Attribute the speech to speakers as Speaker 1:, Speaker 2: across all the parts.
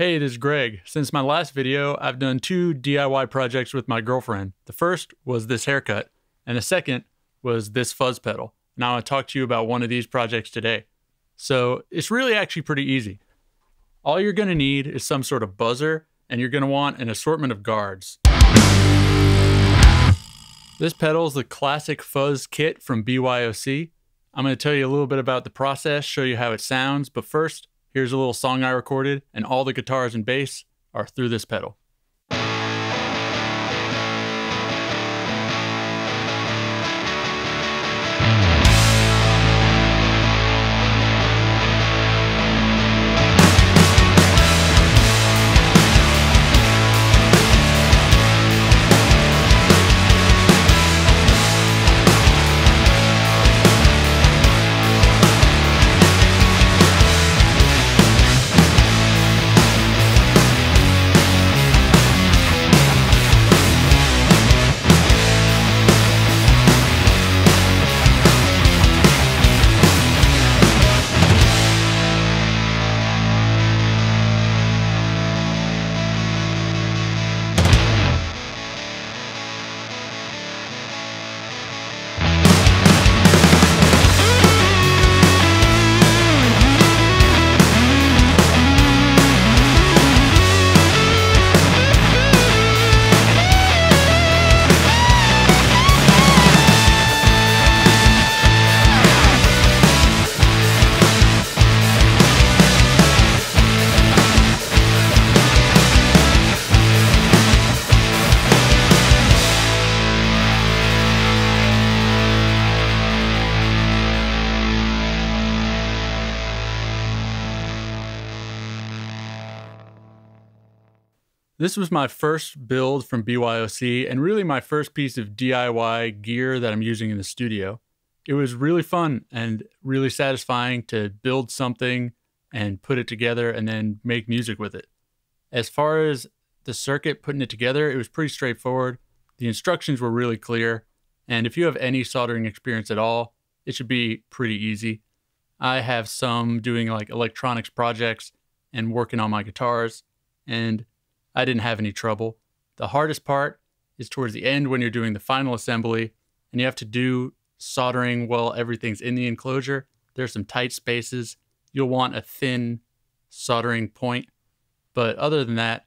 Speaker 1: Hey, this is Greg. Since my last video, I've done 2 DIY projects with my girlfriend. The first was this haircut, and the second was this fuzz pedal. Now I want to talk to you about one of these projects today. So it's really actually pretty easy. All you're going to need is some sort of buzzer, and you're going to want an assortment of guards. This pedal is the classic fuzz kit from BYOC. I'm going to tell you a little bit about the process, show you how it sounds, but first, here's a little song I recorded, and all the guitars and bass are through this pedal. This was my first build from BYOC and really my first piece of DIY gear that I'm using in the studio. It was really fun and really satisfying to build something and put it together and then make music with it. As far as the circuit, putting it together, it was pretty straightforward. The instructions were really clear, and if you have any soldering experience at all, it should be pretty easy. I have some doing like electronics projects and working on my guitars, and I didn't have any trouble. The hardest part is towards the end when you're doing the final assembly and you have to do soldering while everything's in the enclosure. There's some tight spaces. You'll want a thin soldering point. But other than that,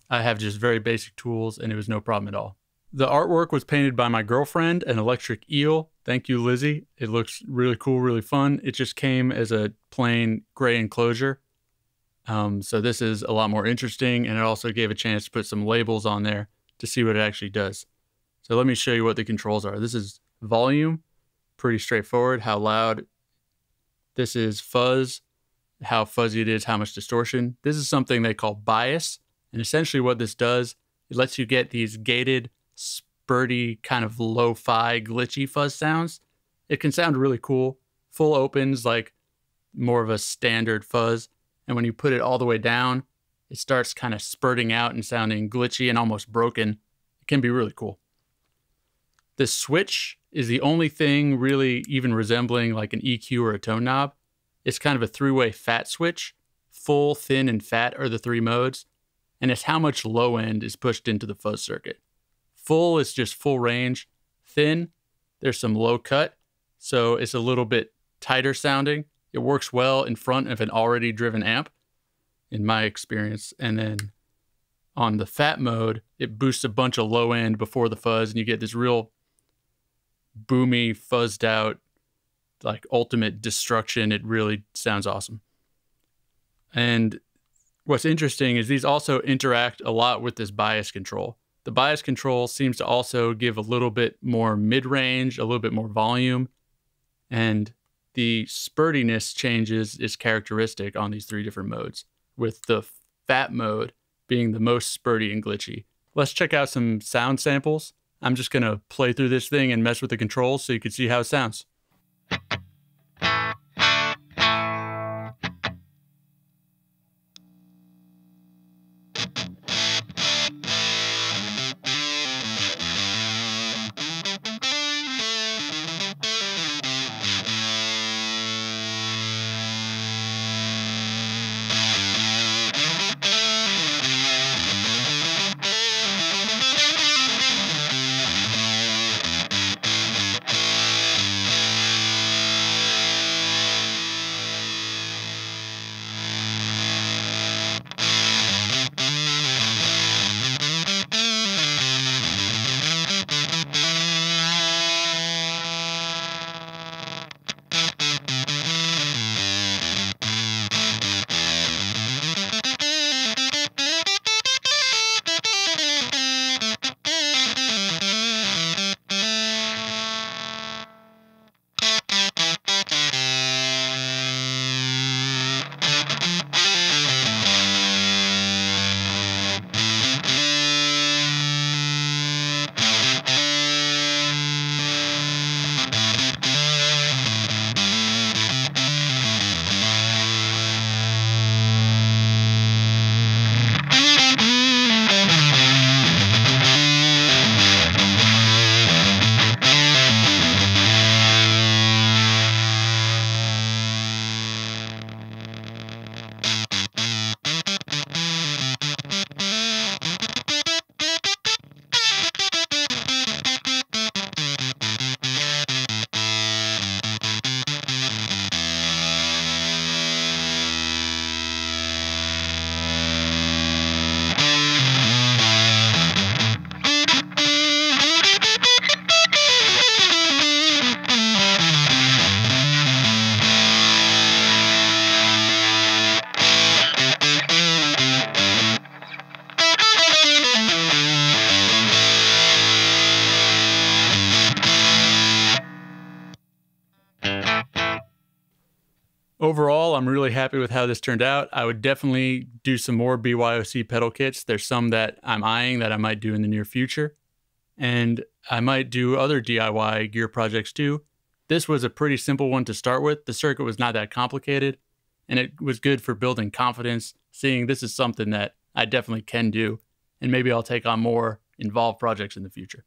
Speaker 1: I have just very basic tools and it was no problem at all. The artwork was painted by my girlfriend, an electric eel. Thank you, Lizzie. It looks really cool, really fun. It just came as a plain gray enclosure. So this is a lot more interesting, and it also gave a chance to put some labels on there to see what it actually does. So let me show you what the controls are. This is volume, pretty straightforward, how loud. This is fuzz, how fuzzy it is, how much distortion. This is something they call bias, and essentially what this does, it lets you get these gated, spurty, kind of lo-fi, glitchy fuzz sounds. It can sound really cool. Full opens like more of a standard fuzz. And when you put it all the way down, it starts kind of spurting out and sounding glitchy and almost broken. It can be really cool. This switch is the only thing really even resembling like an EQ or a tone knob. It's kind of a 3-way fat switch. Full, thin, and fat are the 3 modes. And it's how much low end is pushed into the fuzz circuit. Full is just full range. Thin, there's some low cut, so it's a little bit tighter sounding. It works well in front of an already driven amp, in my experience. And then on the fat mode, it boosts a bunch of low end before the fuzz, and you get this real boomy, fuzzed out, like ultimate destruction. It really sounds awesome. And what's interesting is these also interact a lot with this bias control. The bias control seems to also give a little bit more mid-range, a little bit more volume, and the spurtiness changes is characteristic on these 3 different modes, with the fat mode being the most spurty and glitchy. Let's check out some sound samples. I'm just gonna play through this thing and mess with the controls so you can see how it sounds. Overall, I'm really happy with how this turned out. I would definitely do some more BYOC pedal kits. There's some that I'm eyeing that I might do in the near future. And I might do other DIY gear projects too. This was a pretty simple one to start with. The circuit was not that complicated, and it was good for building confidence, seeing this is something that I definitely can do, and maybe I'll take on more involved projects in the future.